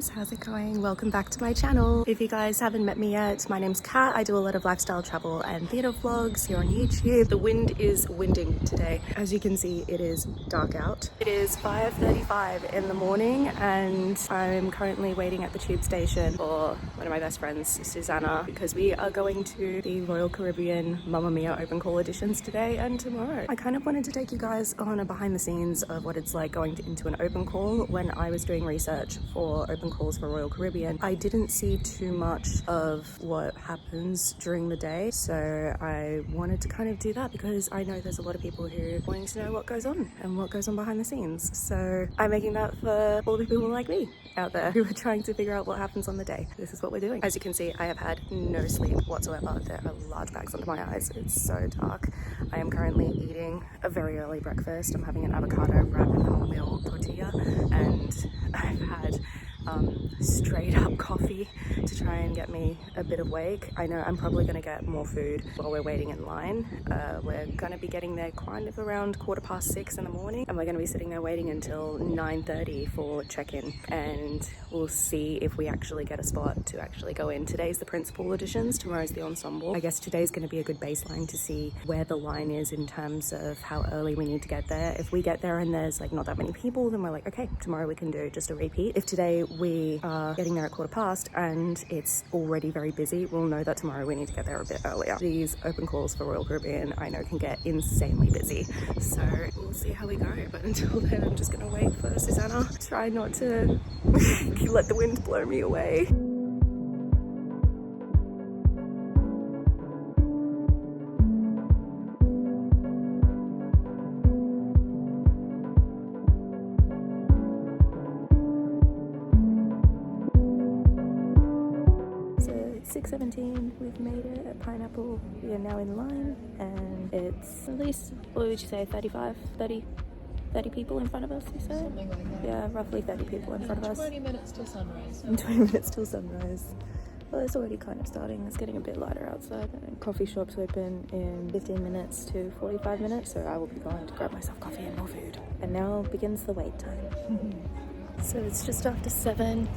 guys, how's it going? Welcome back to my channel. If you guys haven't met me yet, my name's Kat. I do a lot of lifestyle travel and theatre vlogs here on YouTube. The wind is winding today. As you can see, it is dark out. It is 5:35 in the morning and I'm currently waiting at the tube station for one of my best friends, Sussanna, because we are going to the Royal Caribbean Mamma Mia open call auditions today and tomorrow. I kind of wanted to take you guys on a behind the scenes of what it's like going into an open call. When I was doing research for open calls for Royal Caribbean, I didn't see too much of what happens during the day, so I wanted to kind of do that because I know there's a lot of people who are wanting to know what goes on and what goes on behind the scenes. So I'm making that for all the people like me out there who are trying to figure out what happens on the day. This is what we're doing. As you can see, I have had no sleep whatsoever. There are large bags under my eyes. It's so dark. I am currently eating a very early breakfast. I'm having an avocado wrap in wholemeal tortilla, and I've had straight up coffee to try and get me a bit awake. I know I'm probably going to get more food while we're waiting in line. We're going to be getting there kind of around 6:15 in the morning, and we're going to be sitting there waiting until 9:30 for check-in, and we'll see if we actually get a spot to actually go in. Today's the principal auditions, tomorrow's the ensemble. I guess today's going to be a good baseline to see where the line is in terms of how early we need to get there. If we get there and there's like not that many people, then we're like, okay, tomorrow we can do just a repeat. If today we are getting there at 15:15 and it's already very busy, we'll know that tomorrow we need to get there a bit earlier. These open calls for Royal Caribbean I know can get insanely busy, so we'll see how we go. But until then, I'm just gonna wait for Sussanna. Try not to let the wind blow me away. So it's 6:17, we've made it at Pineapple. We are now in line and it's at least, what would you say, 30 people in front of us, you say? Something like that. Yeah, roughly 30 people in front of us. 20 minutes till sunrise. And 20 minutes till sunrise. Well, it's already kind of starting. It's getting a bit lighter outside. And coffee shops open in 15 minutes to 45 minutes, so I will be going to grab myself coffee and more food. And now begins the wait time. So it's just after 7.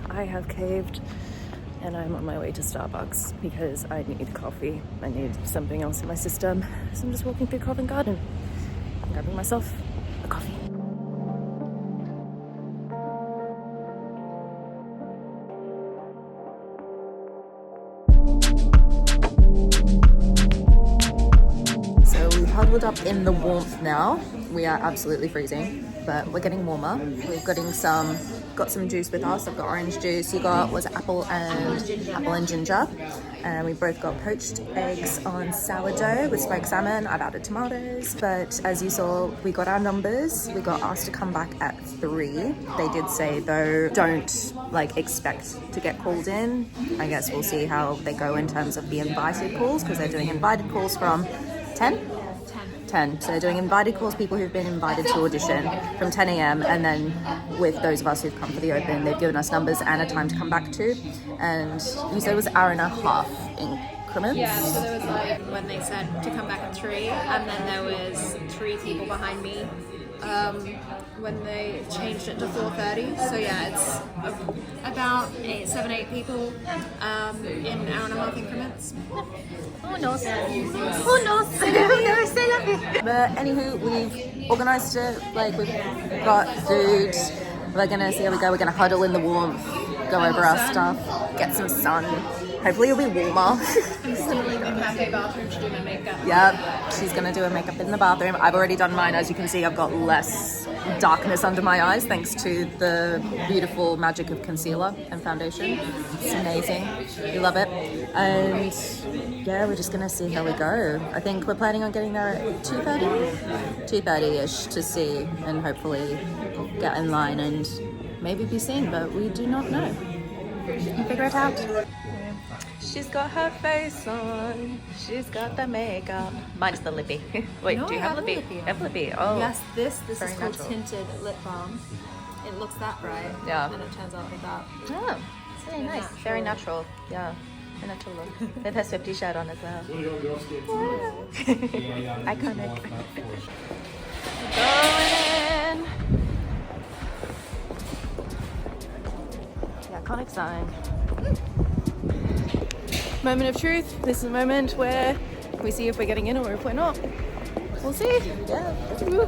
I have caved and I'm on my way to Starbucks because I need coffee. I need something else in my system. So I'm just walking through Covent Garden and grabbing myself a coffee. So we've huddled up in the warmth now. We are absolutely freezing, but we're getting warmer. We've got some juice with us. I've got orange juice. You got, was it apple and ginger? And we both got poached eggs on sourdough with smoked salmon. I've added tomatoes, but as you saw, we got our numbers. We got asked to come back at 3. They did say though, don't expect to get called in. I guess we'll see how they go in terms of the invited calls, because they're doing invited calls from 10? 10. So they're doing invited calls, people who've been invited to audition from 10 a.m. and then with those of us who've come for the open, they've given us numbers and a time to come back to. And you said it was 1.5 hours increments? Yeah, so there was when they said to come back at 3, and then there was 3 people behind me when they changed it to 4:30. So yeah, it's about 7-8 people in 1.5-hour increments. Who knows? Who knows? But anywho, we've organised it. We've got food. We're gonna see how we go. We're gonna huddle in the warmth, go over our stuff, get some sun. Hopefully it'll be warmer. I'm still in the cafe bathroom to do my makeup. Yep, she's gonna do her makeup in the bathroom. I've already done mine. As you can see, I've got less darkness under my eyes thanks to the beautiful magic of concealer and foundation. It's amazing. We love it. And yeah, we're just gonna see how we go. I think we're planning on getting there at 2:30-ish to see and hopefully get in line and maybe be seen, but we do not know. We'll figure it out. She's got her face on. She's got the makeup. Mine's the lippy. Wait, No, do you have lippy? lippy. You have lippy. Oh. Yes, this is Very called natural. tinted lip balm. It looks that bright. Yeah. And it turns out like that. Oh, it's very nice. Natural. Very natural. Yeah. A natural look. With her Swiftie shirt on as well. Iconic. Going in. iconic sign. Moment of truth. This is a moment where we see if we're getting in or if we're not. We'll see. Yeah. Woo.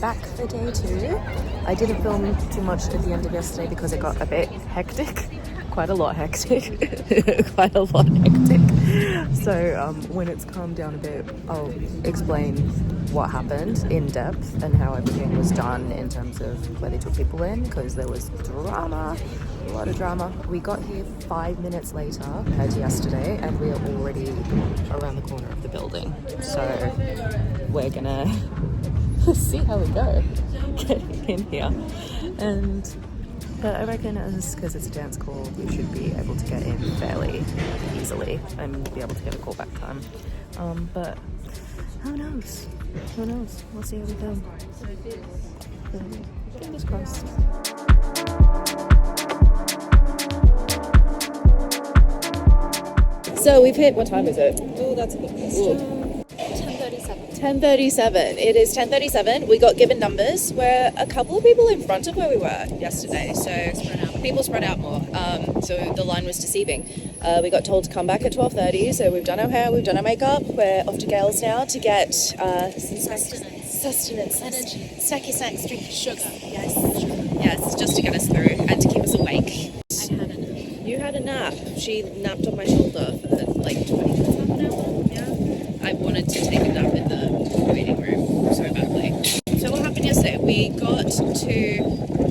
Back for day 2. I didn't film too much at the end of yesterday because it got a bit hectic. Quite a lot hectic. So when it's calmed down a bit, I'll explain what happened in depth and how everything was done in terms of where they took people in, because there was drama, a lot of drama. We got here 5 minutes later compared to yesterday, and we are already around the corner of the building. So we're gonna see how we go getting in here. But I reckon because it's a dance call, we should be able to get in fairly easily and be able to get a callback time. But who knows? We'll see how we go. Fingers crossed. So we've hit, what time is it? Oh, that's a good question. 10:37. It is 10:37. We got given numbers. We're a couple of people in front of where we were yesterday, so people spread out more. So the line was deceiving. We got told to come back at 12:30. So we've done our hair, we've done our makeup. We're off to Gales now to get some sustenance, energy, snacky snacks, drink sugar. Yes, just to get us through and to keep us awake. I had a nap. You had a nap. She napped on my shoulder for like 20 minutes, half an hour. Yeah. I wanted to take a nap in the waiting room so badly. So what happened yesterday? We got to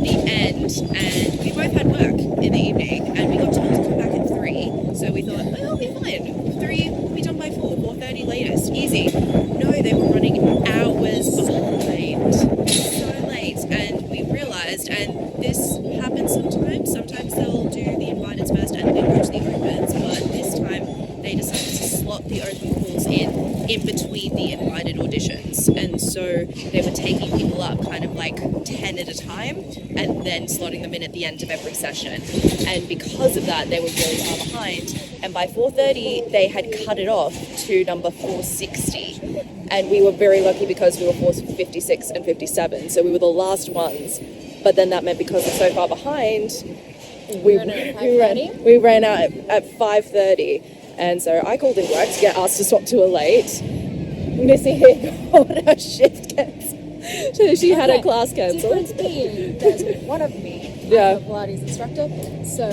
the end and we both had work in the evening, and we got told to come back at 3. So we thought, oh, it'll be fine. 3 will be done by 4:30 latest. Easy. No, they were running hours behind. So late. And we realised, and this happens sometimes. Sometimes they'll do the invited first and then go to the opens, but this time they decided to slot the open calls in between the invited auditions, and so they were taking people up kind of like 10 at a time and then slotting them in at the end of every session, and because of that they were really far behind, and by 4:30 they had cut it off to number 460, and we were very lucky because we were 456 and 57, so we were the last ones. But then that meant because we're so far behind, we ran out at 5:30. And so I called in work to get asked to swap to a late. Missy here got her shift cancelled. So she had her class cancelled. Difference being, there's one of me. Yeah. I'm a Pilates instructor. So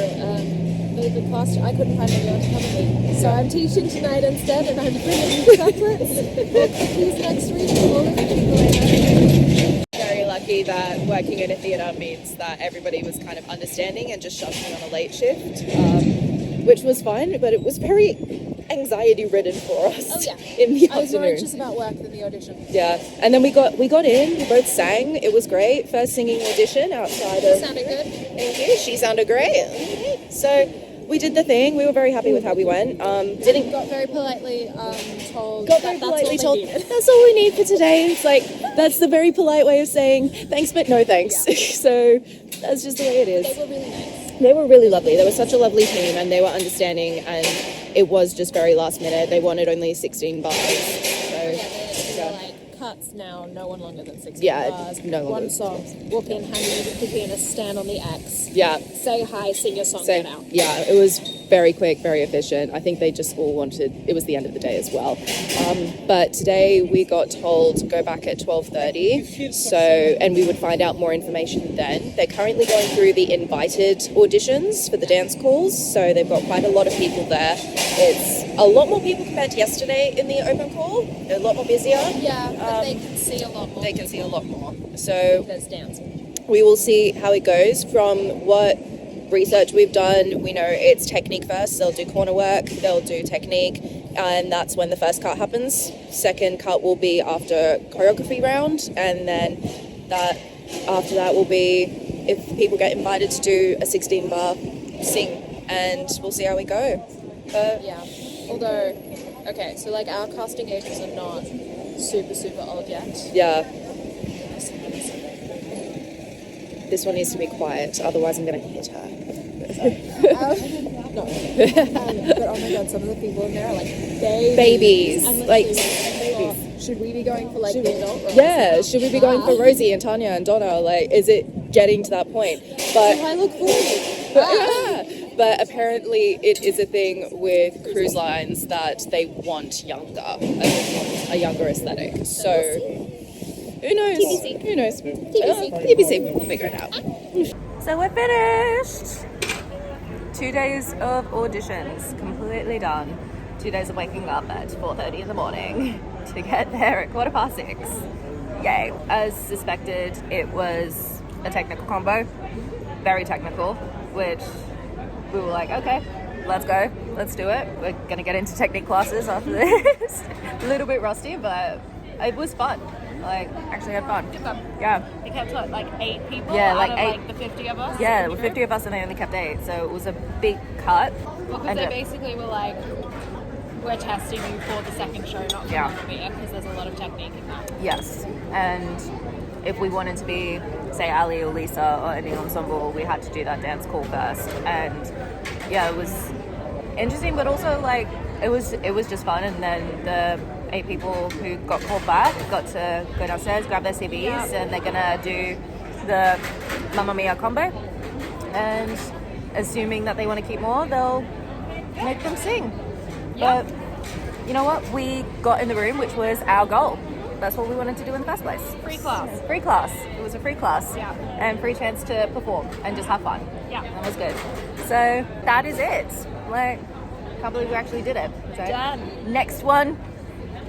the class, I couldn't find anyone to come with me. So I'm teaching tonight instead, and I'm bringing chocolates or cookies next week to all of the people I know. Very lucky that working in a theatre means that everybody was kind of understanding and just shoved me on a late shift. Which was fine, but it was very anxiety-ridden for us. Oh, yeah. In the I was more afternoon. anxious about work than the audition. Yeah, and then we got in. We both sang. It was great. First singing audition outside of. Sounded good. Thank you. She sounded great. So we did the thing. We were very happy with how we went. Got very politely told. Got very politely told. That's all we need for today. It's like that's the very polite way of saying thanks, but no thanks. Yeah. So that's just the way it is. They were really nice. They were really lovely. They were such a lovely team, and they were understanding, and it was just very last minute. They wanted only 16 bars. So, they were like, cuts now, no one longer than 16 bars. No longer. One song. Walk in, hand you the cookie, and a stand on the X. Yeah. Say hi, sing your song, get out. Yeah, it was very quick, very efficient. I think they just all wanted, it was the end of the day as well. But today we got told to go back at 12:30, and we would find out more information then. They're currently going through the invited auditions for the dance calls, so they've got quite a lot of people there. It's a lot more people compared to yesterday in the open call. They're a lot more busier. Yeah, but they can see a lot more. They can see a lot more. So there's dance. We will see how it goes. From what research we've done, we know it's technique first. They'll do corner work, they'll do technique, and that's when the first cut happens. Second cut will be after choreography round, and then after that will be if people get invited to do a 16 bar sing, and we'll see how we go. Yeah, although, okay, so like our casting ages are not super old yet. Yeah. This one needs to be quiet, otherwise I'm going to hit her. No. But oh my god, some of the people in there are like babies. Babies. And Like, babies. should we be going for like the adult roles? Yeah, should we be going for Rosie and Tanya and Donna? Like, is it getting to that point? But Do I look 40? but apparently it is a thing with cruise lines that they want younger, a younger aesthetic. So who knows? TBC. Who knows? TBC. TBC. We'll figure it out. So we're finished. 2 days of auditions, completely done. 2 days of waking up at 4:30 in the morning to get there at 6:15. Yay. As suspected, it was a technical combo, very technical, which we were like, okay, let's go, let's do it. We're gonna get into technique classes after this. A little bit rusty, but it was fun. Like, actually had fun. Yeah. They kept what, like 8 people Yeah, out like of 8. like the 50 of us? Yeah, there were 50 of us and they only kept 8, so it was a big cut. Well, because And they it- basically were like, we're testing you for the second show, not for Yeah. Mamma Mia, because there's a lot of technique in that. Yes, and if we wanted to be, say, Ali or Lisa or any ensemble, we had to do that dance call first. And yeah, it was interesting, but also like it was just fun. And then the 8 people who got called back got to go downstairs, grab their CVs, and they're gonna do the Mamma Mia combo. And assuming that they want to keep more, they'll make them sing. Yeah. But you know what? We got in the room, which was our goal. That's what we wanted to do in the first place. Free class. Free class. It was a free class. Yeah. And free chance to perform and just have fun. Yeah. That was good. So that is it. Like, can't believe we actually did it. So, Done. next one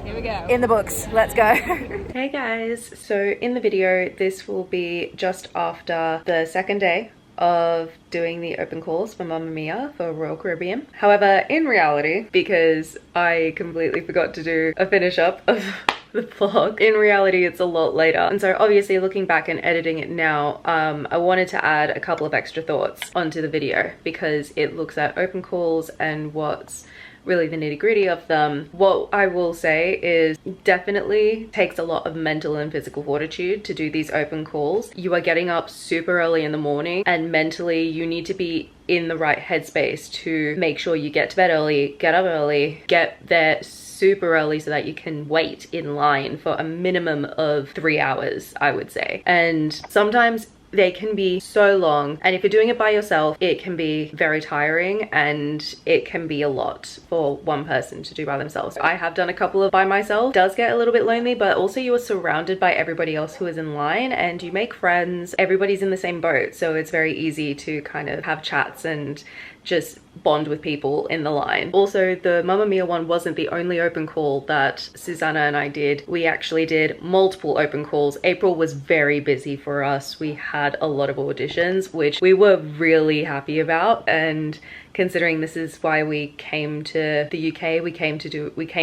Here we go. in the books. Let's go. Hey guys. So in the video, this will be just after the second day of doing the open calls for Mamma Mia for Royal Caribbean. However, in reality, because I completely forgot to do a finish up of the vlog, in reality it's a lot later. And so obviously looking back and editing it now, I wanted to add a couple of extra thoughts onto the video because it looks at open calls and what's really the nitty-gritty of them. What I will say is definitely takes a lot of mental and physical fortitude to do these open calls. You are getting up super early in the morning and mentally you need to be in the right headspace to make sure you get to bed early, get up early, get there super early so that you can wait in line for a minimum of 3 hours, I would say. And sometimes they can be so long, and if you're doing it by yourself, it can be very tiring and it can be a lot for one person to do by themselves. I have done a couple of by myself. It does get a little bit lonely, but also you are surrounded by everybody else who is in line and you make friends. Everybody's in the same boat, so it's very easy to kind of have chats and just bond with people in the line. Also, the Mamma Mia one wasn't the only open call that Sussanna and I did. We actually did multiple open calls. April was very busy for us. We had a lot of auditions, which we were really happy about, and considering this is why we came to the UK, we came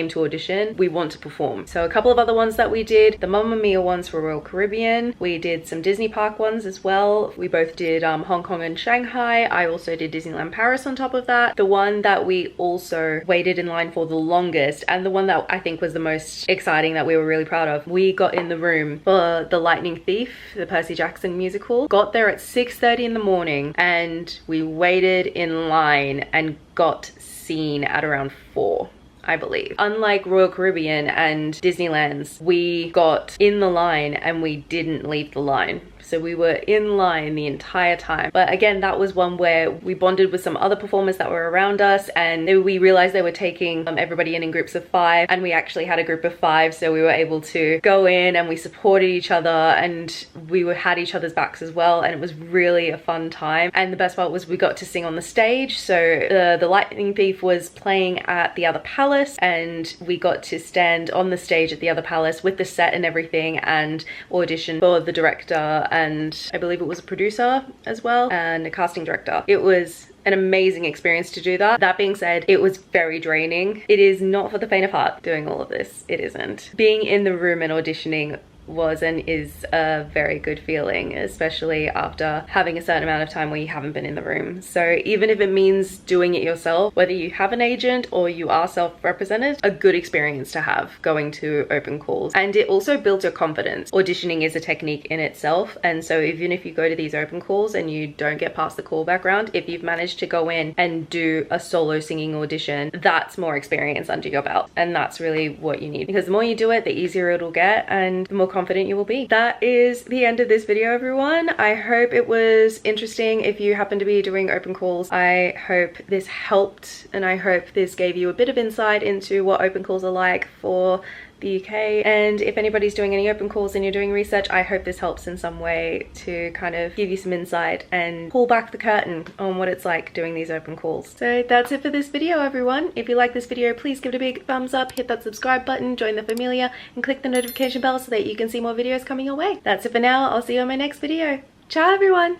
to audition, we want to perform. So a couple of other ones that we did, the Mamma Mia ones for Royal Caribbean, we did some Disney park ones as well. We both did Hong Kong and Shanghai. I also did Disneyland Paris on top of that. The one that we also waited in line for the longest, and the one that I think was the most exciting that we were really proud of, we got in the room for The Lightning Thief, the Percy Jackson musical. Got there at 6:30 in the morning and we waited in line and got seen at around 4, I believe. Unlike Royal Caribbean and Disneyland's, we got in the line and we didn't leave the line. So we were in line the entire time. But again, that was one where we bonded with some other performers that were around us, and we realized they were taking everybody in groups of 5, and we actually had a group of 5, so we were able to go in and we supported each other and we had each other's backs as well, and it was really a fun time. And the best part was we got to sing on the stage. So the Lightning Thief was playing at the other palace and we got to stand on the stage at the other palace with the set and everything and audition for the director, and I believe it was a producer as well and a casting director. It was an amazing experience to do that. That being said, it was very draining. It is not for the faint of heart doing all of this. It isn't. Being in the room and auditioning was and is a very good feeling, especially after having a certain amount of time where you haven't been in the room. So even if it means doing it yourself, whether you have an agent or you are self-represented, a good experience to have going to open calls. And it also builds your confidence. Auditioning is a technique in itself, and so even if you go to these open calls and you don't get past the callback round, if you've managed to go in and do a solo singing audition, that's more experience under your belt, and that's really what you need, because the more you do it, the easier it'll get and the more confident you will be. That is the end of this video, everyone. I hope it was interesting if you happen to be doing open calls. I hope this helped, and I hope this gave you a bit of insight into what open calls are like for the UK. And if anybody's doing any open calls and you're doing research, I hope this helps in some way to kind of give you some insight and pull back the curtain on what it's like doing these open calls. So that's it for this video, everyone. If you like this video, please give it a big thumbs up, hit that subscribe button, join the familia, and click the notification bell so that you can see more videos coming your way. That's it for now. I'll see you on my next video. Ciao, everyone.